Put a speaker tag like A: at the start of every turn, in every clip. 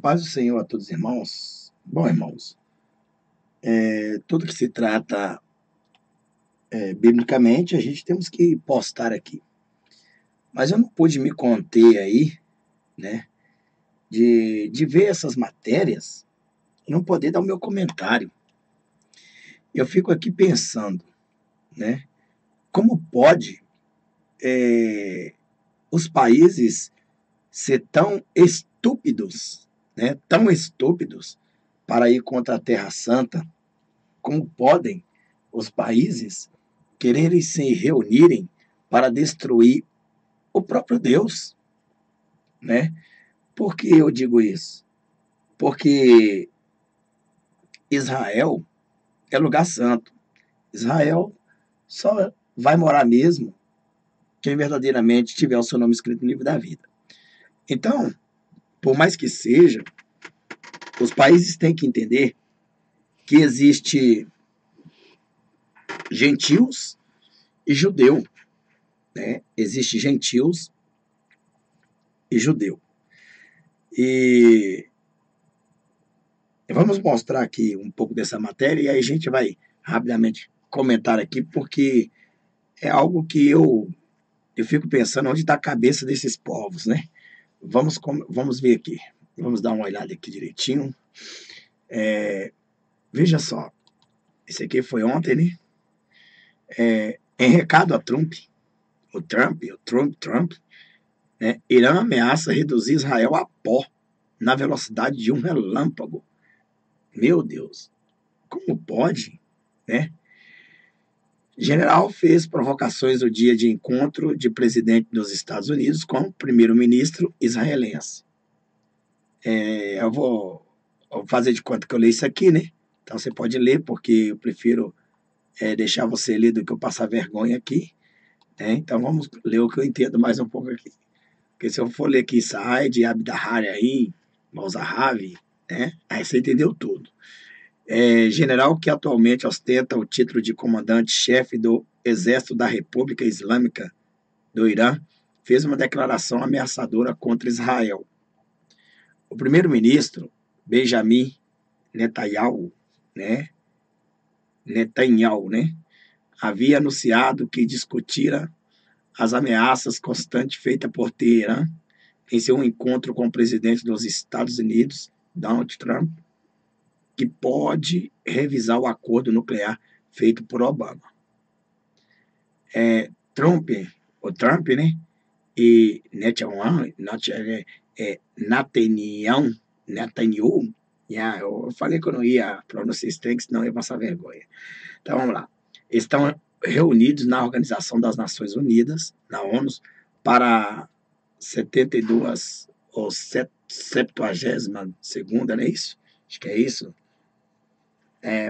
A: A paz do Senhor a todos os irmãos. Bom, irmãos, tudo que se trata biblicamente, a gente temos que postar aqui. Mas eu não pude me conter aí, né, de ver essas matérias e não poder dar o meu comentário. Eu fico aqui pensando, né, como pode os países ser tão estúpidos, né, tão estúpidos para ir contra a Terra Santa. Como podem os países quererem se reunirem para destruir o próprio Deus, né? Por que eu digo isso? Porque Israel é lugar santo. Israel só vai morar mesmo quem verdadeiramente tiver o seu nome escrito no livro da vida. Então, por mais que seja, os países têm que entender que existe gentios e judeu, né? Existe gentios e judeu. E vamos mostrar aqui um pouco dessa matéria e aí a gente vai rapidamente comentar aqui, porque é algo que eu fico pensando onde está a cabeça desses povos, né? Vamos ver aqui. Vamos dar uma olhada aqui direitinho. Veja só. Esse aqui foi ontem, né? Em recado a Trump, Trump, né? Irã ameaça reduzir Israel a pó na velocidade de um relâmpago. Meu Deus, como pode, né? General fez provocações no dia de encontro de presidente dos Estados Unidos com o primeiro-ministro israelense. Eu vou fazer de conta que eu leio isso aqui, né? Então você pode ler, porque eu prefiro deixar você ler do que eu passar vergonha aqui. Né? Então vamos ler o que eu entendo mais um pouco aqui. Porque se eu for ler aqui Saad, Abdahari aí, Malzahavi, né? Aí você entendeu tudo. General que atualmente ostenta o título de comandante-chefe do Exército da República Islâmica do Irã, fez uma declaração ameaçadora contra Israel. O primeiro-ministro, Benjamin Netanyahu, né, havia anunciado que discutira as ameaças constantes feitas por Teherã em seu encontro com o presidente dos Estados Unidos, Donald Trump, que pode revisar o acordo nuclear feito por Obama. Trump, né? E Netanyahu, eu falei que eu não ia pronunciar esse trem, senão eu ia passar vergonha. Então vamos lá. Estão reunidos na Organização das Nações Unidas, na ONU, para 72 ou 72ª, não é isso? Acho que é isso.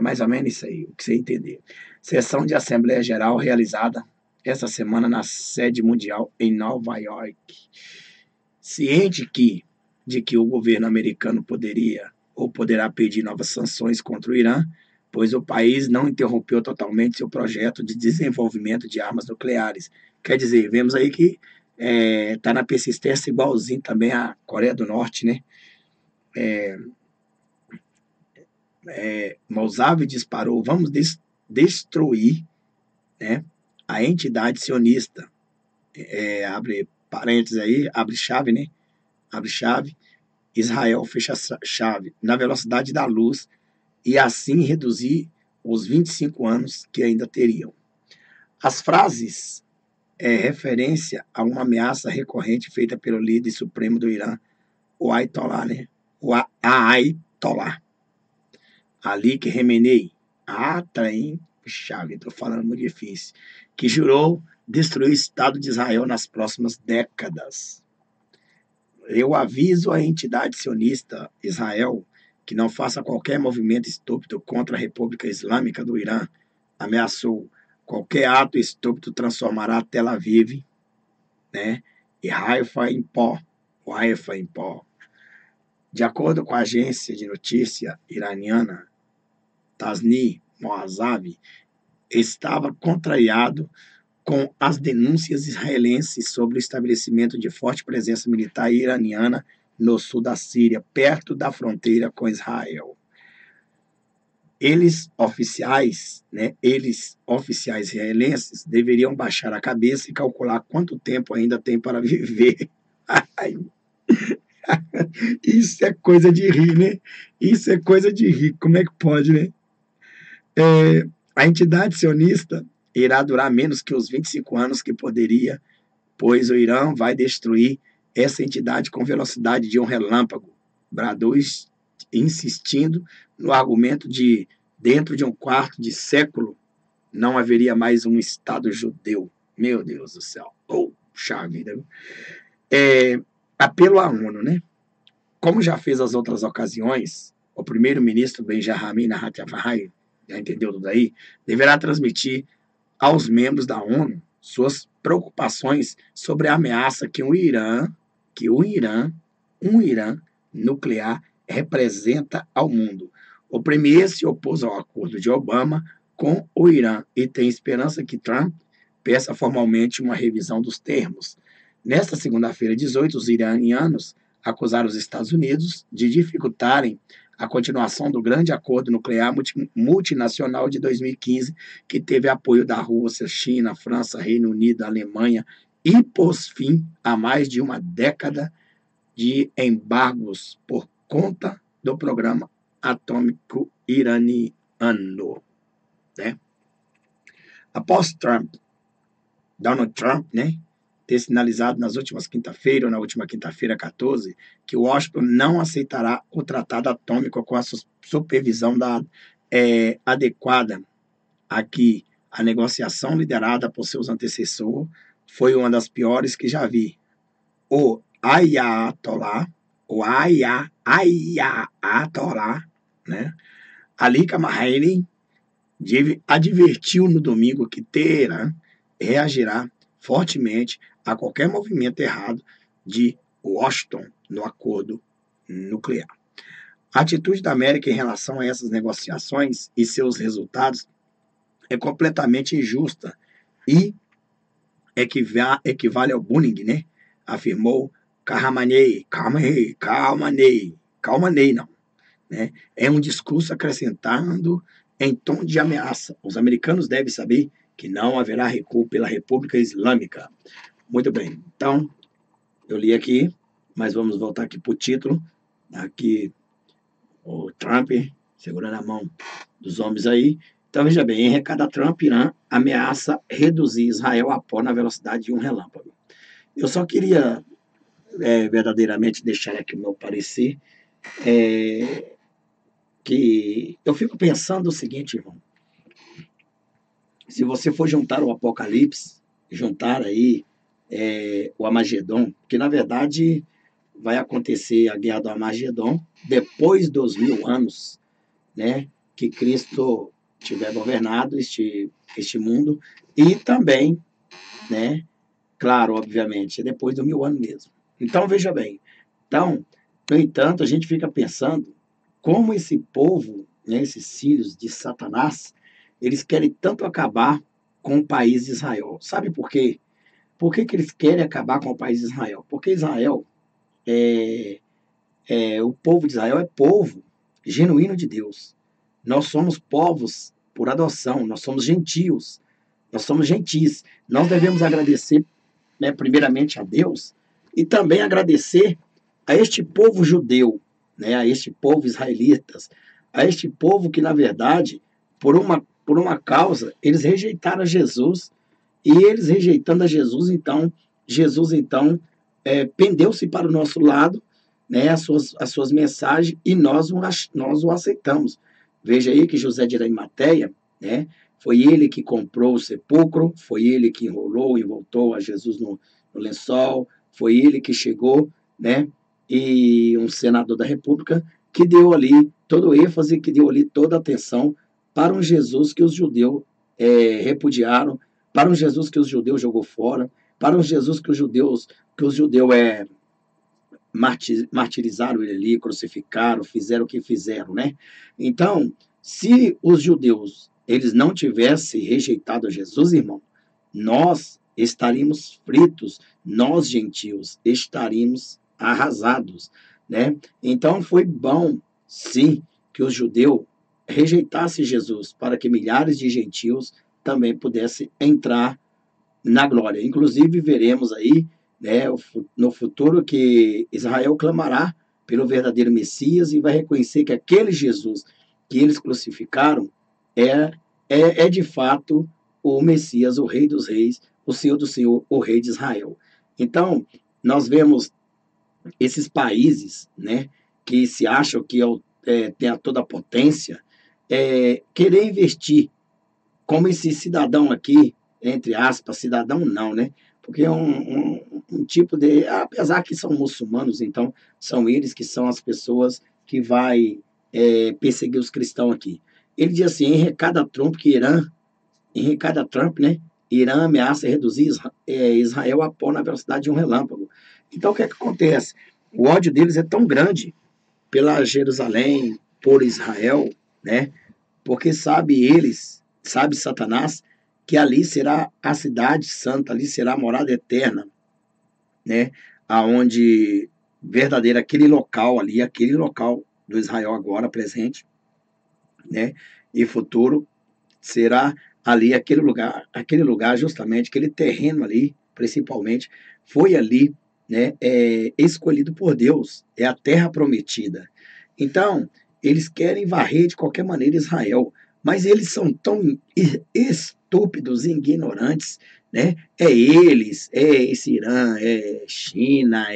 A: Mais ou menos isso aí, o que você entender. Sessão de Assembleia Geral realizada esta semana na sede mundial em Nova York. Ciente de que o governo americano poderia ou poderá pedir novas sanções contra o Irã, pois o país não interrompeu totalmente seu projeto de desenvolvimento de armas nucleares. Quer dizer, vemos aí que está na persistência igualzinho também a Coreia do Norte, né? Mossavi disparou, vamos destruir, né, a entidade sionista. Abre parênteses aí, abre chave, né? Abre chave, Israel fecha chave, na velocidade da luz, e assim reduzir os 25 anos que ainda teriam. As frases referência a uma ameaça recorrente feita pelo líder supremo do Irã, o Ayatollah, né? O Ayatollah Ali Khamenei, trem, chave, estou falando muito difícil, que jurou destruir o Estado de Israel nas próximas décadas. Eu aviso a entidade sionista Israel que não faça qualquer movimento estúpido contra a República Islâmica do Irã. Ameaçou. Qualquer ato estúpido transformará Tel Aviv, né, e Haifa em pó. De acordo com a agência de notícia iraniana Tasnim Moazavi, estava contrariado com as denúncias israelenses sobre o estabelecimento de forte presença militar iraniana no sul da Síria, perto da fronteira com Israel. Eles, oficiais israelenses, deveriam baixar a cabeça e calcular quanto tempo ainda tem para viver. Isso é coisa de rir, né? Isso é coisa de rir. Como é que pode, né? A entidade sionista irá durar menos que os 25 anos que poderia, pois o Irã vai destruir essa entidade com velocidade de um relâmpago. Bradou insistindo no argumento de dentro de um quarto de século não haveria mais um Estado judeu. Meu Deus do céu. Puxa vida. Apelo à ONU, né? Como já fez as outras ocasiões, o primeiro-ministro Benjamin Netanyahu, já entendeu tudo aí, deverá transmitir aos membros da ONU suas preocupações sobre a ameaça que um Irã nuclear representa ao mundo. O premier se opôs ao acordo de Obama com o Irã e tem esperança que Trump peça formalmente uma revisão dos termos. Nesta segunda-feira, 18, os iranianos acusaram os Estados Unidos de dificultarem a continuação do grande acordo nuclear multinacional de 2015, que teve apoio da Rússia, China, França, Reino Unido, Alemanha, e pôs fim a mais de uma década de embargos por conta do programa atômico iraniano. Né? Após Donald Trump, né, ter sinalizado na última quinta-feira 14, que Washington não aceitará o tratado atômico com a supervisão adequada a que a negociação liderada por seus antecessores foi uma das piores que já vi. O Ayatollah, né, Ali Khamenei advertiu no domingo que Teherã reagirá fortemente a qualquer movimento errado de Washington no acordo nuclear. A atitude da América em relação a essas negociações e seus resultados é completamente injusta e equivale ao bullying, né? Afirmou Khamenei, não. Né? É um discurso acrescentando em tom de ameaça. Os americanos devem saber que não haverá recuo pela República Islâmica. Muito bem, então, eu li aqui, mas vamos voltar aqui para o título. Aqui, o Trump segurando a mão dos homens aí. Então, veja bem, em recado a Trump, Irã ameaça reduzir Israel a pó na velocidade de um relâmpago. Eu só queria verdadeiramente deixar aqui o meu parecer, que eu fico pensando o seguinte, irmão. Se você for juntar o Apocalipse, juntar aí o Armagedon, que na verdade vai acontecer a guerra do Armagedon depois dos 1000 anos, né, que Cristo tiver governado este mundo, e também, né, claro, obviamente, depois dos 1000 anos mesmo. Então, veja bem, no entanto, a gente fica pensando como esse povo, né, esses filhos de Satanás, eles querem tanto acabar com o país de Israel. Sabe por quê? Por que eles querem acabar com o país de Israel? Porque Israel, o povo de Israel é povo genuíno de Deus. Nós somos povos por adoção, nós somos gentios, nós somos gentis. Nós devemos agradecer, né, primeiramente a Deus e também agradecer a este povo judeu, né, a este povo israelitas, a este povo que, na verdade, por uma causa, eles rejeitaram a Jesus, e eles rejeitando a Jesus, então, pendeu-se para o nosso lado, né, as suas mensagens, e nós o aceitamos. Veja aí que José de Arimateia, né, foi ele que comprou o sepulcro, foi ele que enrolou e voltou a Jesus no lençol, foi ele que chegou, né, e um senador da República que deu ali todo o ênfase, que deu ali toda a atenção para um Jesus que os judeus repudiaram, para um Jesus que os judeus jogou fora, para um Jesus que os judeus martirizaram ele ali, crucificaram, fizeram o que fizeram, né? Então, se os judeus eles não tivessem rejeitado a Jesus, irmão, nós estaríamos fritos, nós gentios estaríamos arrasados, né? Então foi bom, sim, que os judeus rejeitassem Jesus para que milhares de gentios também pudessem entrar na glória. Inclusive, veremos aí, né, no futuro que Israel clamará pelo verdadeiro Messias e vai reconhecer que aquele Jesus que eles crucificaram é, é de fato o Messias, o Rei dos Reis, o Senhor do Senhor, o Rei de Israel. Então, nós vemos esses países, né, que se acham que tem toda a potência, querer investir como esse cidadão aqui, entre aspas, cidadão não, né? Porque é um tipo de. Apesar que são muçulmanos, então são eles que são as pessoas que vai perseguir os cristãos aqui. Ele diz assim, em recada Trump, né? Irã ameaça reduzir Israel a pau na velocidade de um relâmpago. Então o que é que acontece? O ódio deles é tão grande pela Jerusalém, por Israel, né? Porque sabe Satanás, que ali será a cidade santa, ali será a morada eterna, né? Aonde verdadeiro aquele local do Israel agora presente, né? E futuro será ali aquele lugar justamente, aquele terreno ali, principalmente, foi ali, né? Escolhido por Deus, é a terra prometida. Então, eles querem varrer de qualquer maneira Israel, mas eles são tão estúpidos e ignorantes, né? É eles, é esse Irã, é China,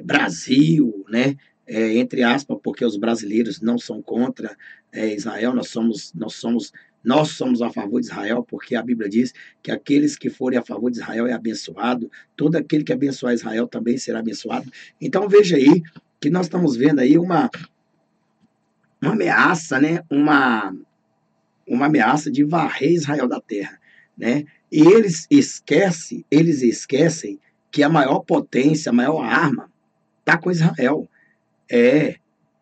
A: Brasil, né? Entre aspas, porque os brasileiros não são contra Israel, nós somos a favor de Israel, porque a Bíblia diz que aqueles que forem a favor de Israel é abençoado, todo aquele que abençoar Israel também será abençoado. Então veja aí que nós estamos vendo aí uma ameaça, né? Uma ameaça de varrer Israel da terra, né? E eles esquecem que a maior potência, a maior arma está com Israel.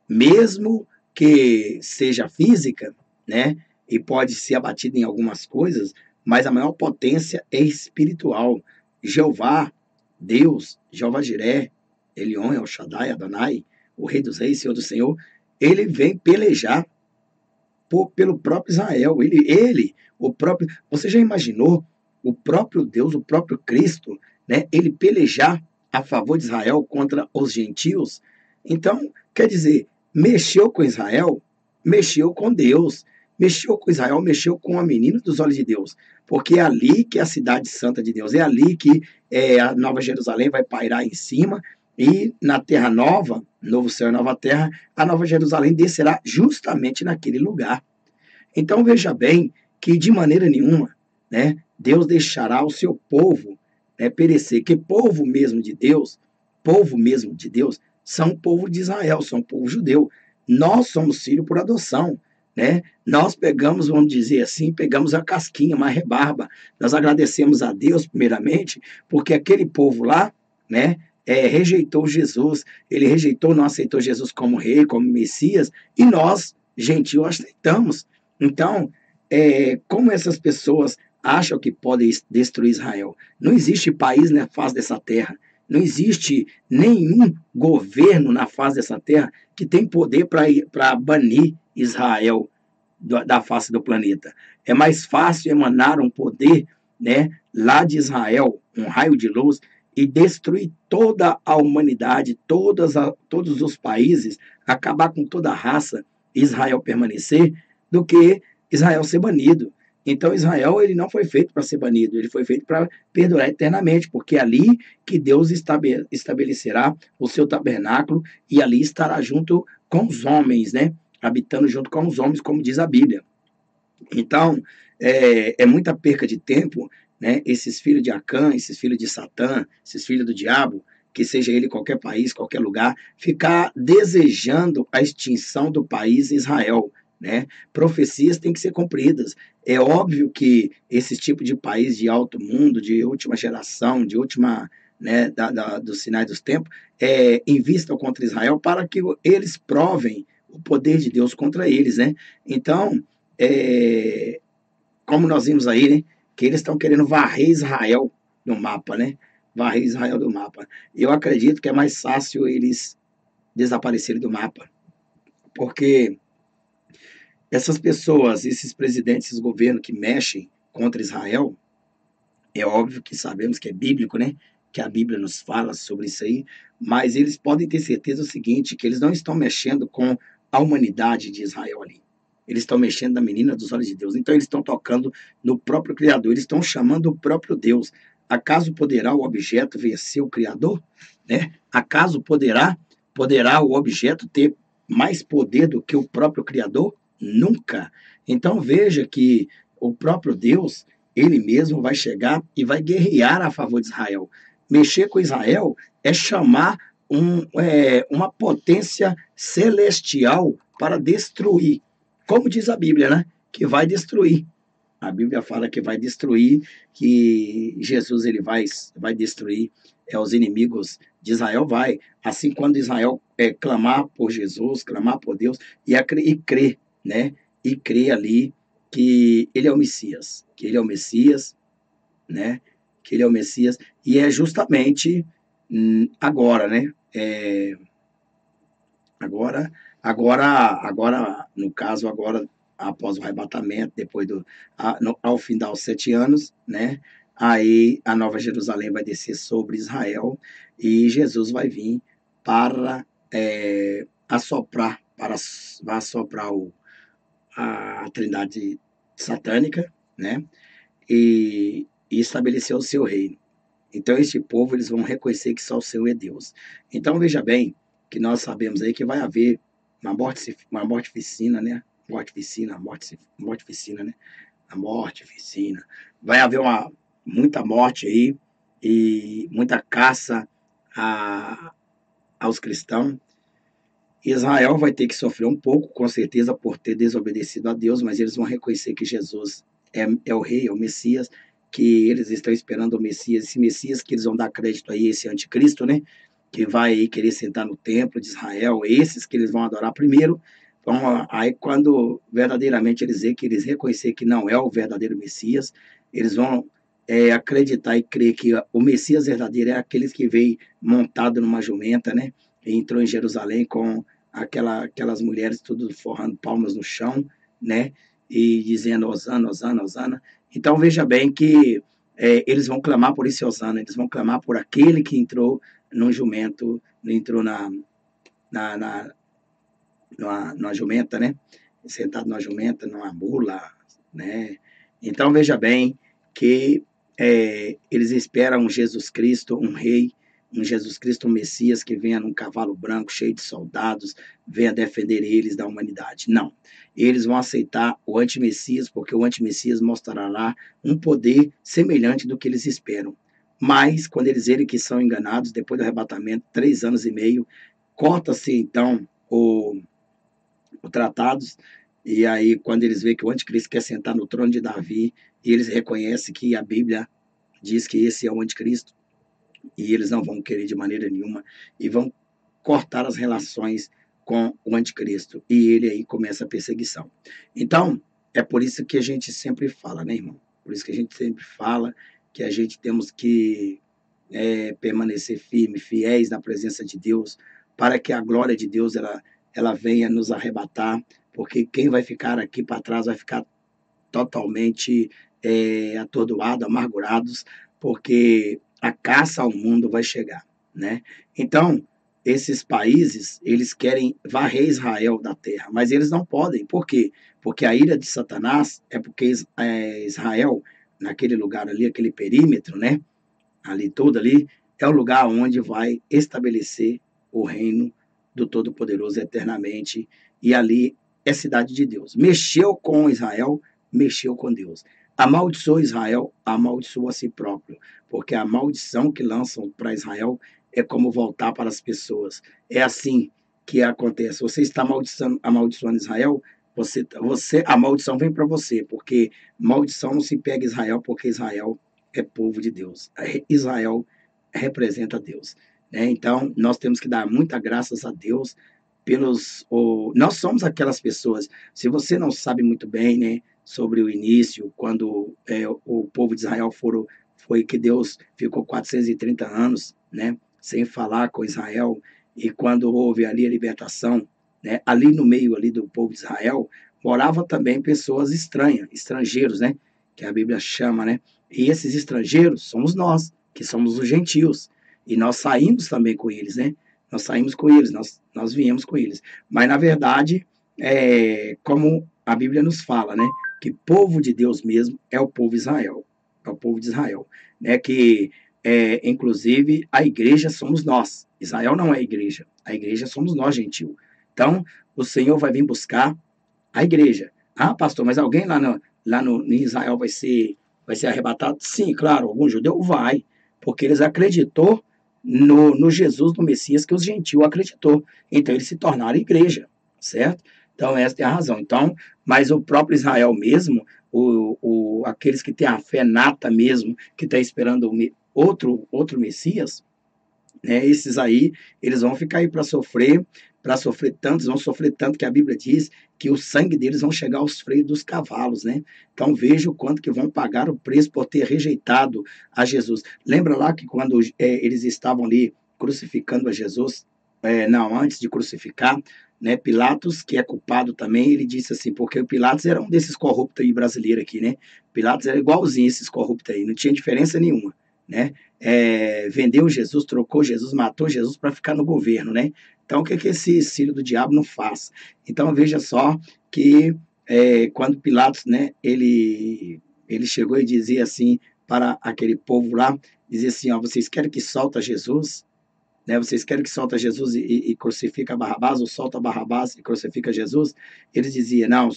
A: Mesmo que seja física, né? E pode ser abatida em algumas coisas, mas a maior potência é espiritual. Jeová, Deus, Jeová Jiré, Elion, El Shaddai, Adonai, o Rei dos Reis, Senhor do Senhor, ele vem pelejar pelo próprio Israel. O próprio. Você já imaginou o próprio Deus, o próprio Cristo, né? Ele pelejar a favor de Israel contra os gentios? Então, quer dizer, mexeu com Israel, mexeu com Deus. Mexeu com Israel, mexeu com a menina dos olhos de Deus. Porque é ali que é a cidade santa de Deus. É ali que a Nova Jerusalém vai pairar em cima. E na Terra Nova, novo céu e nova terra, a Nova Jerusalém descerá justamente naquele lugar. Então veja bem que de maneira nenhuma, né, Deus deixará o seu povo, né, perecer, que povo mesmo de Deus, são o povo de Israel, são o povo judeu. Nós somos filhos por adoção, né? Nós pegamos, vamos dizer assim, pegamos a casquinha, uma rebarba. Nós agradecemos a Deus primeiramente, porque aquele povo lá, né, rejeitou Jesus, ele rejeitou, não aceitou Jesus como rei, como Messias, e nós, gentios, aceitamos. Então, como essas pessoas acham que podem destruir Israel? Não existe país na face dessa terra, não existe nenhum governo na face dessa terra que tem poder para banir Israel da face do planeta. É mais fácil emanar um poder, né, lá de Israel, um raio de luz, e destruir toda a humanidade, todos os países, acabar com toda a raça, Israel permanecer, do que Israel ser banido. Então Israel ele não foi feito para ser banido, ele foi feito para perdurar eternamente, porque é ali que Deus estabelecerá o seu tabernáculo e ali estará junto com os homens, né? Habitando junto com os homens, como diz a Bíblia. Então, é muita perca de tempo, né? Esses filhos de Acã, esses filhos de Satã, esses filhos do diabo, que seja ele em qualquer país, qualquer lugar, ficar desejando a extinção do país Israel, né? Profecias têm que ser cumpridas. É óbvio que esse tipo de país de alto mundo, de última geração, de última, né, dos sinais dos tempos, invistam contra Israel para que eles provem o poder de Deus contra eles, né? Então, como nós vimos aí, né, que eles estão querendo varrer Israel no mapa, né? varrer Israel do mapa. Eu acredito que é mais fácil eles desaparecerem do mapa, porque essas pessoas, esses presidentes, esses governos que mexem contra Israel, é óbvio que sabemos que é bíblico, né? Que a Bíblia nos fala sobre isso aí, mas eles podem ter certeza do seguinte, que eles não estão mexendo com a humanidade de Israel ali. Eles estão mexendo na menina dos olhos de Deus. Então eles estão tocando no próprio Criador, eles estão chamando o próprio Deus. Acaso poderá o objeto vencer o Criador? Né? Acaso poderá o objeto ter mais poder do que o próprio Criador? Nunca. Então veja que o próprio Deus, ele mesmo vai chegar e vai guerrear a favor de Israel. Mexer com Israel é chamar uma potência celestial para destruir. Como diz a Bíblia, né? Que vai destruir. A Bíblia fala que vai destruir, que Jesus ele vai destruir os inimigos de Israel, vai. Assim, quando Israel clamar por Jesus, clamar por Deus, e crer, né? E crer ali que ele é o Messias, que ele é o Messias, né? Que ele é o Messias, e é justamente agora, né? Agora, no caso, agora, após o arrebatamento, depois ao fim dos 7 anos, né? Aí a Nova Jerusalém vai descer sobre Israel e Jesus vai vir para vai assoprar a trindade satânica, né? E estabelecer o seu reino. Então, este povo, eles vão reconhecer que só o Senhor é Deus. Então, veja bem, que nós sabemos aí que vai haver uma morte-ficina, né? Morte-ficina, né? A morte-ficina. Vai haver muita morte aí e muita caça aos cristãos. Israel vai ter que sofrer um pouco, com certeza, por ter desobedecido a Deus, mas eles vão reconhecer que Jesus é o rei, é o Messias, que eles estão esperando o Messias, esse Messias que eles vão dar crédito aí, esse anticristo, né? Que vai aí querer sentar no templo de Israel, esses que eles vão adorar primeiro. Aí, quando verdadeiramente eles reconhecer que não é o verdadeiro Messias, eles vão acreditar e crer que o Messias verdadeiro é aquele que veio montado numa jumenta, né? E entrou em Jerusalém com aquelas mulheres tudo forrando palmas no chão, né? E dizendo Hosana, Hosana, Hosana. Então veja bem que eles vão clamar por esse Hosana, eles vão clamar por aquele que entrou num jumento, entrou numa jumenta, né? Sentado numa jumenta, numa mula, né? Então veja bem que eles esperam um Jesus Cristo, um rei, um Jesus Cristo, um Messias que venha num cavalo branco, cheio de soldados, venha defender eles da humanidade. Não. Eles vão aceitar o anti-Messias, porque o anti-Messias mostrará lá um poder semelhante do que eles esperam. Mas, quando eles verem que são enganados, depois do arrebatamento, 3 anos e meio, corta-se então o tratados, e aí quando eles veem que o anticristo quer sentar no trono de Davi, e eles reconhecem que a Bíblia diz que esse é o anticristo, e eles não vão querer de maneira nenhuma, e vão cortar as relações com o anticristo, e ele aí começa a perseguição. Então, é por isso que a gente sempre fala, né, irmão? Por isso que a gente sempre fala que a gente temos que permanecer firme, fiéis na presença de Deus, para que a glória de Deus ela venha nos arrebatar, porque quem vai ficar aqui para trás vai ficar totalmente atordoado, amargurados, porque a caça ao mundo vai chegar, né? Então, esses países, eles querem varrer Israel da terra, mas eles não podem. Por quê? Porque a ira de Satanás é porque Israel, naquele lugar ali, aquele perímetro, né? Ali tudo ali, é o lugar onde vai estabelecer o reino do Todo-Poderoso eternamente, e ali é cidade de Deus. Mexeu com Israel, mexeu com Deus. Amaldiçoou Israel, amaldiçoou a si próprio, porque a maldição que lançam para Israel é como voltar para as pessoas. É assim que acontece. Você está amaldiçoando Israel, a maldição vem para você, porque maldição não se pega Israel, porque Israel é povo de Deus. Israel representa Deus, né? Então, nós temos que dar muita graças a Deus nós somos aquelas pessoas, se você não sabe muito bem, né, sobre o início, quando o povo de Israel foi que Deus ficou 430 anos, né, sem falar com Israel, e quando houve ali a libertação, né, ali no meio ali do povo de Israel, moravam também pessoas estranhas, estrangeiros, né, que a Bíblia chama, né, e esses estrangeiros somos nós, que somos os gentios, e nós saímos também com eles, né, nós saímos com eles, nós viemos com eles, mas na verdade, como a Bíblia nos fala, né, que povo de Deus mesmo é o povo Israel, é o povo de Israel, né, que inclusive a igreja somos nós, Israel não é a igreja somos nós, gentil. Então, o Senhor vai vir buscar a igreja. Ah, pastor, mas alguém em Israel vai ser arrebatado? Sim, claro, algum judeu vai, porque eles acreditou no Jesus, no Messias, que os gentios acreditou. Então, eles se tornaram igreja, certo? Então, essa é a razão. Então, mas o próprio Israel mesmo, aqueles que têm a fé nata mesmo, que está esperando outro Messias, né? Esses aí, eles vão ficar aí para sofrer tanto, vão sofrer tanto que a Bíblia diz que o sangue deles vão chegar aos freios dos cavalos, né? Então veja o quanto que vão pagar o preço por ter rejeitado a Jesus. Lembra lá que quando eles estavam ali crucificando a Jesus, não, antes de crucificar, né, Pilatos, que é culpado também, ele disse assim, porque o Pilatos era um desses corruptos aí brasileiros aqui, né? Pilatos era igualzinho esses corruptos aí, não tinha diferença nenhuma, né? Vendeu Jesus, trocou Jesus, matou Jesus para ficar no governo, né? Então, o que esse filho do diabo não faz? Então, veja só que quando Pilatos, né, ele chegou e dizia assim para aquele povo lá, dizia assim, ó, vocês querem que solta Jesus? Né, vocês querem que solta Jesus e crucifica Barrabás, ou solta Barrabás e crucifica Jesus? Ele dizia, não,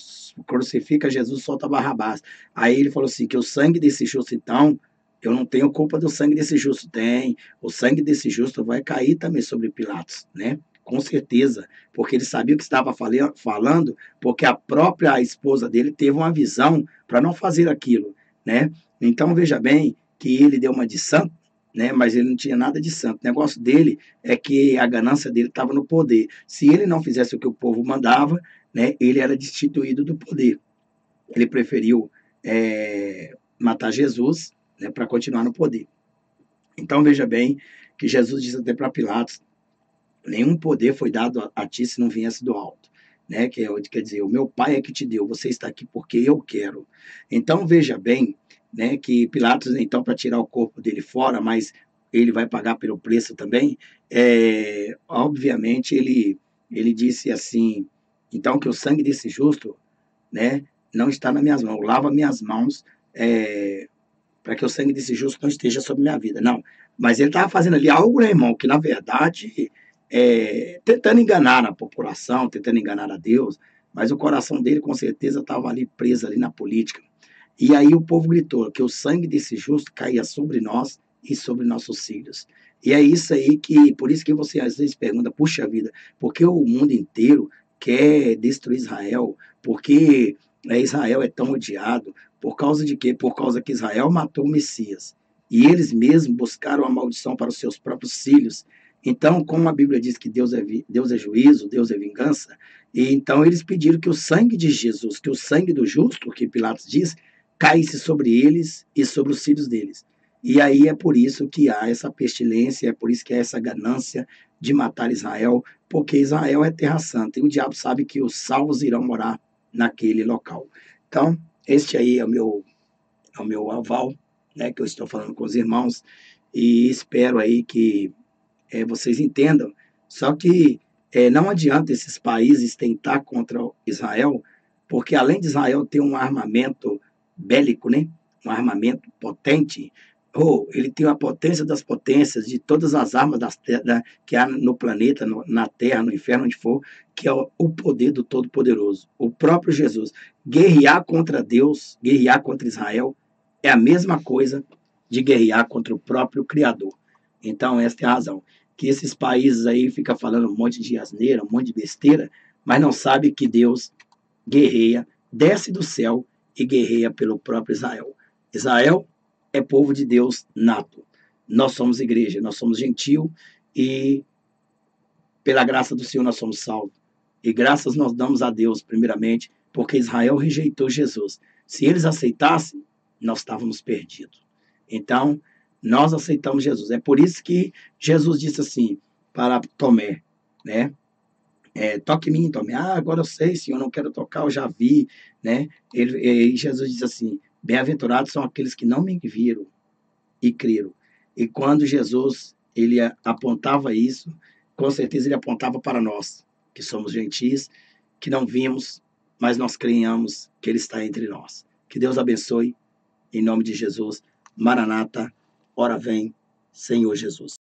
A: crucifica Jesus, solta Barrabás. Aí ele falou assim, que o sangue desse justo, então, eu não tenho culpa do sangue desse justo. Tem, o sangue desse justo vai cair também sobre Pilatos, né? Com certeza, porque ele sabia o que estava falando, porque a própria esposa dele teve uma visão para não fazer aquilo, né? Então, veja bem que ele deu uma de santo, né? Mas ele não tinha nada de santo. O negócio dele é que a ganância dele estava no poder. Se ele não fizesse o que o povo mandava, né, ele era destituído do poder. Ele preferiu matar Jesus, né, para continuar no poder. Então veja bem que Jesus disse até para Pilatos, nenhum poder foi dado a ti se não viesse do alto. Né? Quer dizer, o meu pai é que te deu, você está aqui porque eu quero. Então veja bem, né, que Pilatos, então, para tirar o corpo dele fora, mas ele vai pagar pelo preço também, obviamente ele disse assim, então que o sangue desse justo, né, não está nas minhas mãos, lava minhas mãos, para que o sangue desse justo não esteja sobre minha vida. Não, mas ele estava fazendo ali algo, né, irmão, que na verdade, tentando enganar a população, tentando enganar a Deus, mas o coração dele com certeza estava ali preso ali na política. E aí o povo gritou que o sangue desse justo caía sobre nós e sobre nossos filhos. E é isso aí que, por isso que você às vezes pergunta, puxa vida, por que o mundo inteiro quer destruir Israel? Por que Israel é tão odiado? Por causa de quê? Por causa que Israel matou o Messias. E eles mesmos buscaram a maldição para os seus próprios filhos. Então, como a Bíblia diz que Deus é juízo, Deus é vingança, e então eles pediram que o sangue de Jesus, que o sangue do justo, que Pilatos diz, caísse sobre eles e sobre os filhos deles. E aí é por isso que há essa pestilência, é por isso que há essa ganância de matar Israel, porque Israel é terra santa e o diabo sabe que os salvos irão morar naquele local. Então, este aí é o meu aval, né, que eu estou falando com os irmãos, e espero aí que vocês entendam. Só que não adianta esses países tentar contra Israel, porque além de Israel ter um armamento bélico, né, um armamento potente, ele tem a potência das potências, de todas as armas que há no planeta, na terra, no inferno, onde for, que é o poder do Todo-Poderoso, o próprio Jesus. Guerrear contra Deus, guerrear contra Israel, é a mesma coisa de guerrear contra o próprio Criador. Então, esta é a razão. Que esses países aí ficam falando um monte de asneira, um monte de besteira, mas não sabe que Deus guerreia, desce do céu e guerreia pelo próprio Israel. Israel é povo de Deus nato. Nós somos igreja, nós somos gentil e pela graça do Senhor nós somos salvos. E graças nós damos a Deus, primeiramente, porque Israel rejeitou Jesus. Se eles aceitassem, nós estávamos perdidos. Então, nós aceitamos Jesus. É por isso que Jesus disse assim para Tomé, né? Toque em mim, Tomé. Ah, agora eu sei, Senhor, não quero tocar, eu já vi, né? Jesus diz assim: bem-aventurados são aqueles que não me viram e creram. E quando Jesus ele apontava isso, com certeza ele apontava para nós, que somos gentis, que não vimos, mas nós creiamos que ele está entre nós. Que Deus abençoe, em nome de Jesus. Maranata, ora vem, Senhor Jesus.